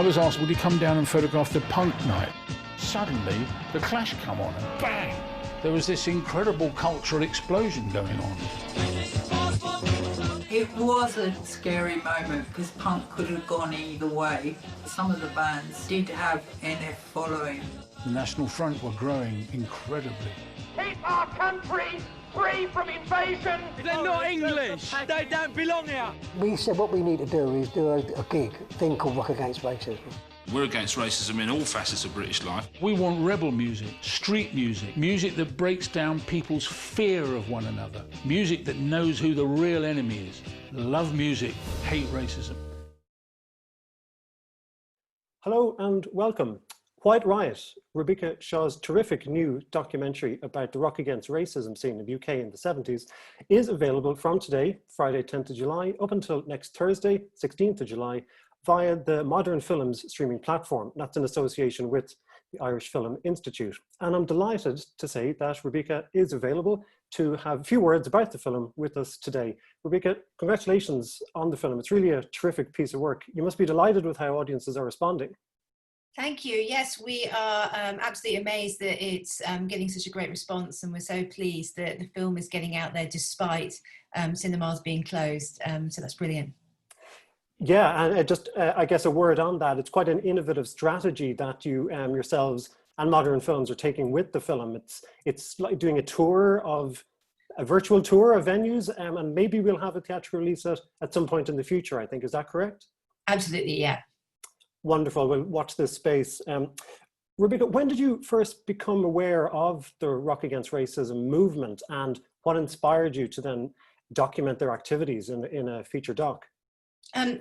was asked, would he come down and photograph the punk night? Suddenly, the Clash come on and bang! There was this incredible cultural explosion going on. It was a scary moment because punk could have gone either way. Some of the bands did have NF following. The National Front were growing incredibly. Keep our country free from invasion! They're not English! They don't belong here! We said what we need to do is do a gig, a thing called Rock Against Racism. We're against racism in all facets of British life. We want rebel music, street music, music that breaks down people's fear of one another, music that knows who the real enemy is. Love music, hate racism. Hello and welcome. White Riot, Rubika Shah's terrific new documentary about the rock against racism scene in the UK in the 70s, is available from today, Friday 10th of July, up until next Thursday, 16th of July, via the Modern Films streaming platform. That's in association with the Irish Film Institute. And I'm delighted to say that Rubika is available to have a few words about the film with us today. Rubika, congratulations on the film. It's really a terrific piece of work. You must be delighted with how audiences are responding. Thank you. Yes, we are absolutely amazed that it's getting such a great response, and we're so pleased that the film is getting out there despite cinemas being closed. So that's brilliant. Yeah, and I guess a word on that. It's quite an innovative strategy that you yourselves and Modern Films are taking with the film. It's like doing a virtual tour of venues, and maybe we'll have a theatrical release at some point in the future, I think. Is that correct? Absolutely, yeah. Wonderful. We'll watch this space. Rubika, when did you first become aware of the Rock Against Racism movement, and what inspired you to then document their activities in a feature doc?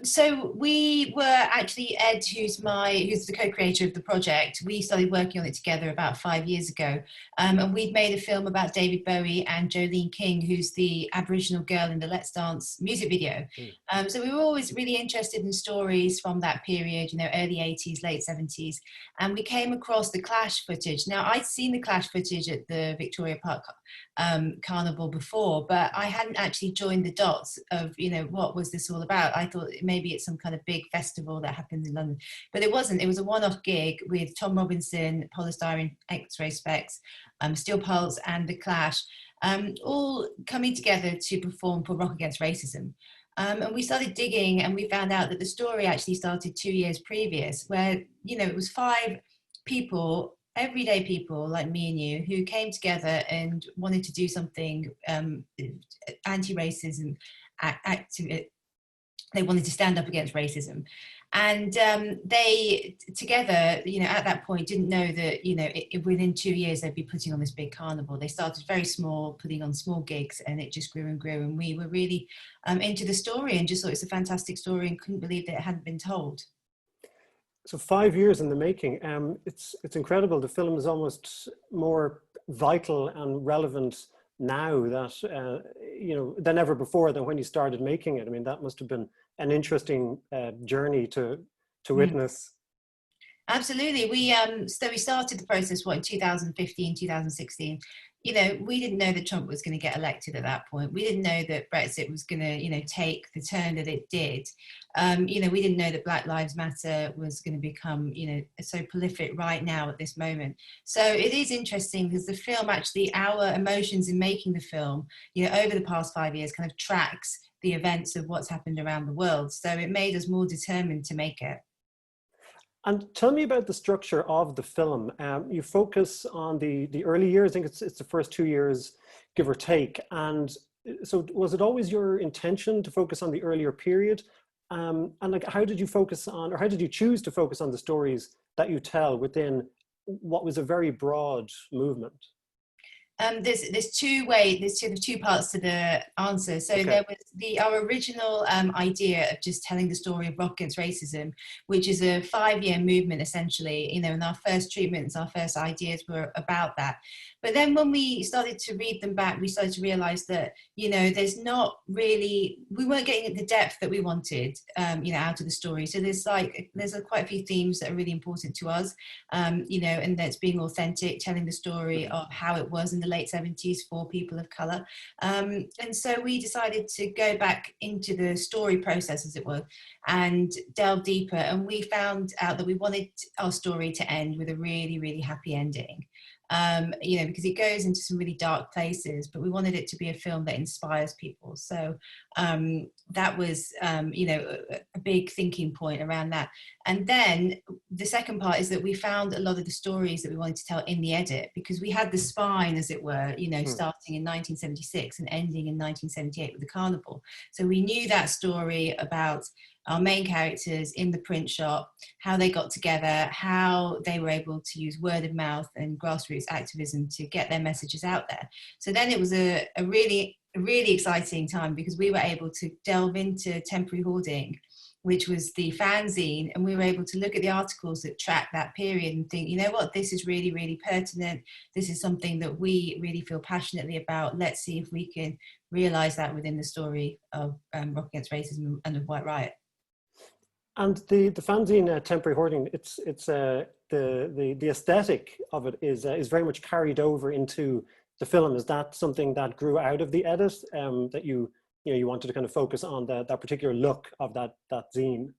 So we were actually, Ed, who's the co-creator of the project, we started working on it together about 5 years ago. And we'd made a film about David Bowie and Jolene King, who's the Aboriginal girl in the Let's Dance music video. So we were always really interested in stories from that period, early 80s, late 70s. And we came across the Clash footage. Now, I'd seen the Clash footage at the Victoria Park Carnival before, but I hadn't actually joined the dots of, what was this all about? I thought maybe it's some kind of big festival that happened in London, but it wasn't. It was a one-off gig with Tom Robinson, Polystyrene X-Ray Specs, Steel Pulse and The Clash, all coming together to perform for Rock Against Racism. And we started digging, and we found out that the story actually started 2 years previous, where, it was 5 people, everyday people like me and you, who came together and wanted to do something anti-racism, they wanted to stand up against racism. And they together, at that point, didn't know that, within 2 years, they'd be putting on this big carnival. They started very small, putting on small gigs, and it just grew and grew. And we were really into the story and just thought it's a fantastic story and couldn't believe that it hadn't been told. So 5 years in the making. It's incredible. The film is almost more vital and relevant now that, than ever before, than when you started making it. I mean, that must have been an interesting journey to witness. Absolutely. We started the process, in 2015, 2016. We didn't know that Trump was going to get elected at that point. We didn't know that Brexit was going to, take the turn that it did. We didn't know that Black Lives Matter was going to become, so prolific right now at this moment. So it is interesting because the film actually, our emotions in making the film, over the past 5 years kind of tracks the events of what's happened around the world. So it made us more determined to make it. And tell me about the structure of the film. You focus on the early years. I think it's the first 2 years, give or take. And so was it always your intention to focus on the earlier period? And how did you focus on, or how did you choose to focus on the stories that you tell within what was a very broad movement? There's two parts to the answer. So okay. There was our original idea of just telling the story of Rock Against Racism, which is a 5-year movement essentially, and our first treatments, our first ideas were about that. But then when we started to read them back, we started to realize that, there's not really, we weren't getting the depth that we wanted, out of the story. So there's quite a few themes that are really important to us, and that's being authentic, telling the story of how it was in the late 70s for people of colour. And so we decided to go back into the story process, as it were, and delve deeper. And we found out that we wanted our story to end with a really, really happy ending. You know, because it goes into some really dark places, but we wanted it to be a film that inspires people. So that was, you know, a big thinking point around that. And then the second part is that we found a lot of the stories that we wanted to tell in the edit, because we had the spine, as it were, you know, starting in 1976 and ending in 1978 with the carnival. So we knew that story about our main characters in the print shop, how they got together, how they were able to use word of mouth and grassroots activism to get their messages out there. So then it was a really exciting time, because we were able to delve into Temporary Hoarding, which was the fanzine, and we were able to look at the articles that track that period and think, you know what, this is really, really pertinent. This is something that we really feel passionately about. Let's see if we can realise that within the story of Rock Against Racism and of White Riot. And the fanzine Temporary Hoarding, the aesthetic of it is very much carried over into the film. Is that something that grew out of the edit, that you wanted to kind of focus on that particular look of that zine?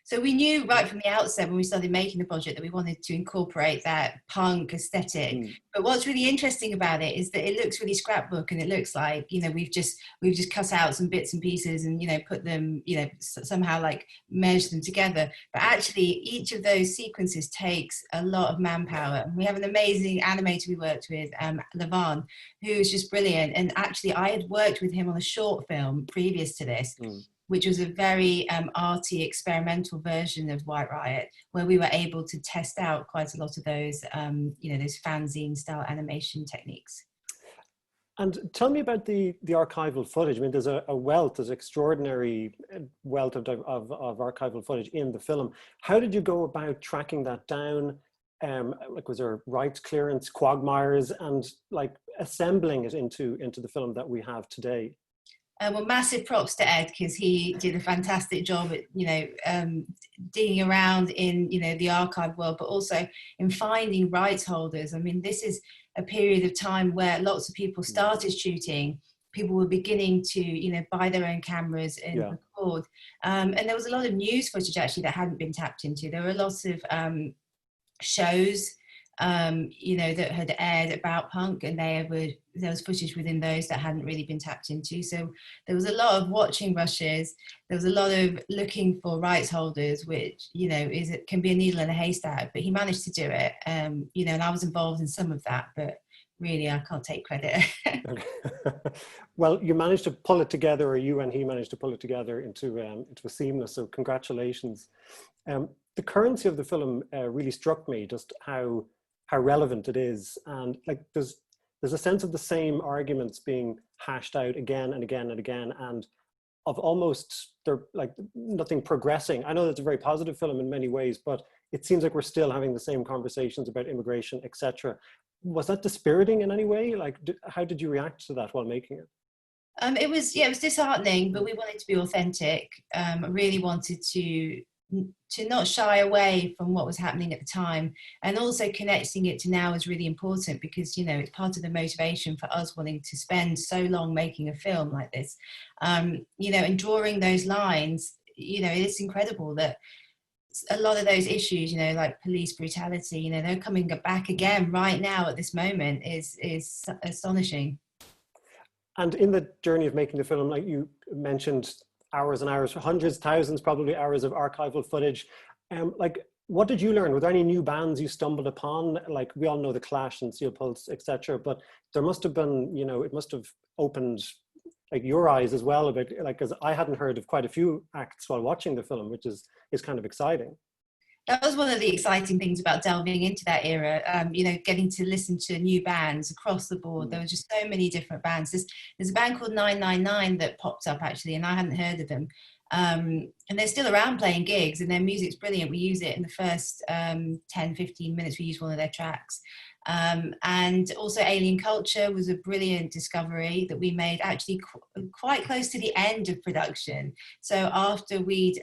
So we knew right from the outset when we started making the project that we wanted to incorporate that punk aesthetic. But what's really interesting about it is that it looks really scrapbook, and it looks like, you know, we've just cut out some bits and pieces and, you know, put them, you know, somehow like merge them together. But actually each of those sequences takes a lot of manpower. And we have an amazing animator we worked with, Levan, who's just brilliant. And actually I had worked with him on a short film previous to this, which was a very arty, experimental version of White Riot, where we were able to test out quite a lot of those, you know, those fanzine style animation techniques. And tell me about the archival footage. I mean, there's there's extraordinary wealth of archival footage in the film. How did you go about tracking that down? Like, was there rights clearance, quagmires, and like assembling it into the film that we have today? Well, massive props to Ed, because he did a fantastic job at, you know, digging around in, you know, the archive world, but also in finding rights holders. I mean, this is a period of time where lots of people started shooting. People were beginning to, you know, buy their own cameras and record. And there was a lot of news footage actually that hadn't been tapped into. There were lots of shows, you know, that had aired about punk, and there was footage within those that hadn't really been tapped into. So there was a lot of watching rushes. There was a lot of looking for rights holders, which, you know, can be a needle in a haystack, but he managed to do it. You know, and I was involved in some of that, but really I can't take credit. Well, you managed to pull it together, or you and he managed to pull it together into a seamless, so congratulations. The currency of the film really struck me, just how relevant it is, and like there's a sense of the same arguments being hashed out again and again and again, and of almost they're like nothing progressing. I know that's a very positive film in many ways, but it seems like we're still having the same conversations about immigration, etc. Was that dispiriting in any way? Like, how did you react to that while making it? It was disheartening, but we wanted to be authentic. I really wanted to not shy away from what was happening at the time, and also connecting it to now is really important, because, you know, it's part of the motivation for us wanting to spend so long making a film like this, you know, and drawing those lines. You know, it's incredible that a lot of those issues, you know, like police brutality, you know, they're coming back again right now at this moment is astonishing. And in the journey of making the film, like you mentioned, hours and hours, hundreds, thousands, probably hours of archival footage. Like, what did you learn? Were there any new bands you stumbled upon? Like, we all know The Clash and Steel Pulse, etc. But there must have been, you know, it must have opened like your eyes as well a bit, like, because I hadn't heard of quite a few acts while watching the film, which is kind of exciting. That was one of the exciting things about delving into that era, you know, getting to listen to new bands across the board. There were just so many different bands. There's a band called 999 that popped up actually, and I hadn't heard of them. And they're still around playing gigs, and their music's brilliant. We use it in the first 10, 15 minutes. We use one of their tracks. And also Alien Culture was a brilliant discovery that we made actually quite close to the end of production. So after we'd,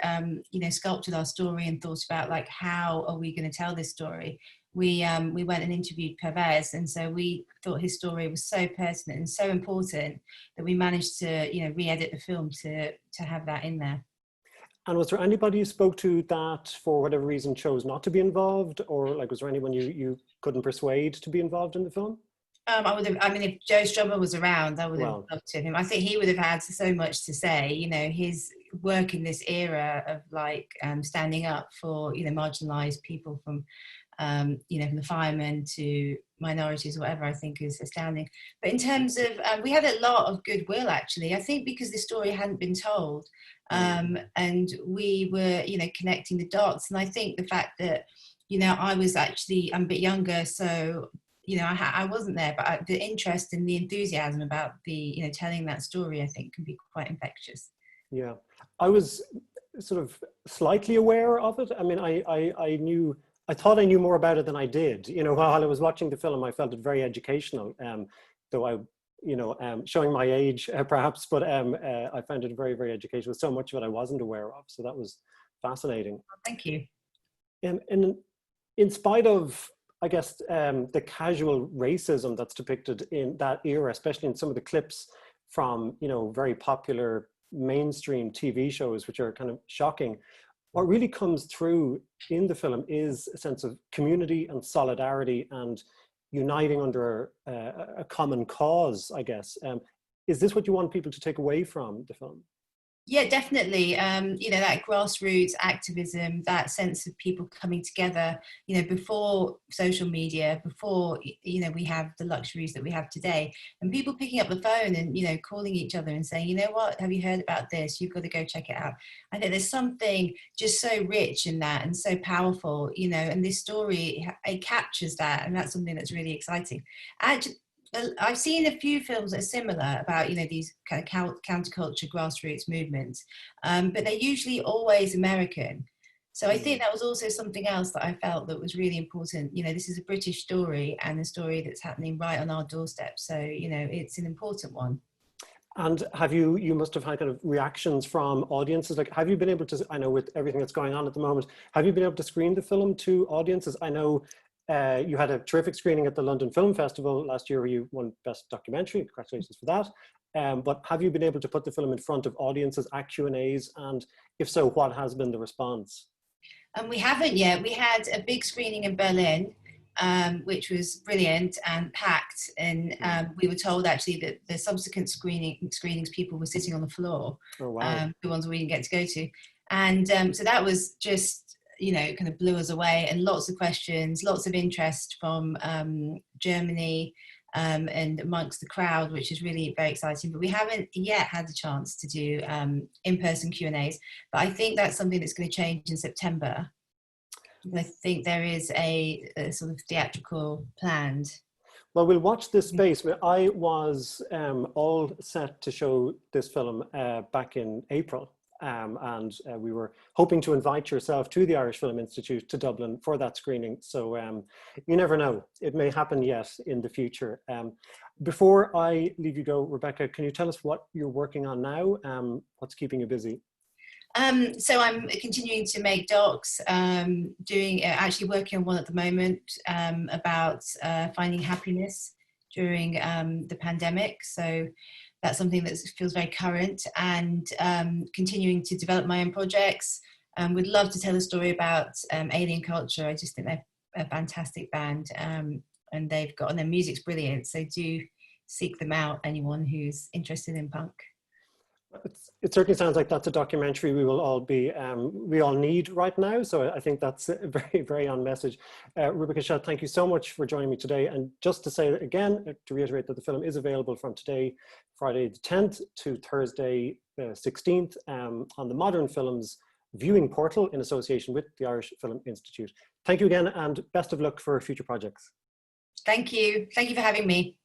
you know, sculpted our story and thought about like, how are we going to tell this story? we went and interviewed Pervez, and so we thought his story was so pertinent and so important that we managed to, you know, re-edit the film to have that in there. And was there anybody you spoke to that, for whatever reason, chose not to be involved, or like was there anyone you couldn't persuade to be involved in the film? I would have. I mean, if Joe Strummer was around, I would have loved to have him. I think he would have had so much to say. You know, his work in this era of like standing up for, you know, marginalised people from, you know, from the firemen to minorities, or whatever, I think is astounding. But in terms of, we had a lot of goodwill actually. I think because the story hadn't been told, and we were, you know, connecting the dots. And I think the fact that, you know, I'm a bit younger, so, you know, I wasn't there, but the interest and the enthusiasm about the, you know, telling that story, I think can be quite infectious. Yeah, I was sort of slightly aware of it. I mean, I thought I knew more about it than I did. You know, while I was watching the film, I felt it very educational, though I, you know, showing my age perhaps, but I found it very, very educational. So much of it I wasn't aware of. So that was fascinating. Oh, thank you. And in spite of, I guess, the casual racism that's depicted in that era, especially in some of the clips from, you know, very popular mainstream TV shows, which are kind of shocking, what really comes through in the film is a sense of community and solidarity and uniting under a common cause, I guess. Is this what you want people to take away from the film? Yeah, definitely. You know, that grassroots activism, that sense of people coming together, you know, before social media, before, you know, we have the luxuries that we have today, and people picking up the phone and, you know, calling each other and saying, you know what, have you heard about this? You've got to go check it out. I think there's something just so rich in that and so powerful, you know, and this story, it captures that, and that's something that's really exciting. Actually, I've seen a few films that are similar about, you know, these kind of counterculture grassroots movements, but they're usually always American. So I think that was also something else that I felt that was really important. You know, this is a British story and a story that's happening right on our doorstep. So, you know, it's an important one. And have you must have had kind of reactions from audiences? Like, have you been able to, I know with everything that's going on at the moment, have you been able to screen the film to audiences? I know you had a terrific screening at the London Film Festival last year where you won Best Documentary. Congratulations for that. But have you been able to put the film in front of audiences at Q&As? And if so, what has been the response? We haven't yet. We had a big screening in Berlin, which was brilliant and packed. And we were told actually that the subsequent screenings, people were sitting on the floor. Oh, wow. The ones we didn't get to go to. And so that was just, you know, kind of blew us away, and lots of questions, lots of interest from Germany and amongst the crowd, which is really very exciting. But we haven't yet had the chance to do in-person Q&As, but I think that's something that's going to change in September. I think there is a sort of theatrical planned. Well, we'll watch this space. I was all set to show this film back in April. And we were hoping to invite yourself to the Irish Film Institute to Dublin for that screening. So you never know, it may happen yet in the future. Before I leave you go, Rebecca, can you tell us what you're working on now? What's keeping you busy? So I'm continuing to make docs, actually working on one at the moment about finding happiness during the pandemic. So that's something that feels very current, and continuing to develop my own projects. Would love to tell a story about Alien Culture. I just think they're a fantastic band, and they've got, and their music's brilliant. So do seek them out, anyone who's interested in punk. It certainly sounds like that's a documentary we will all be, we all need right now. So I think that's very, very on message. Rubika Shah, thank you so much for joining me today. And just to say again, to reiterate that the film is available from today, Friday the 10th to Thursday the 16th on the Modern Films viewing portal in association with the Irish Film Institute. Thank you again, and best of luck for future projects. Thank you. Thank you for having me.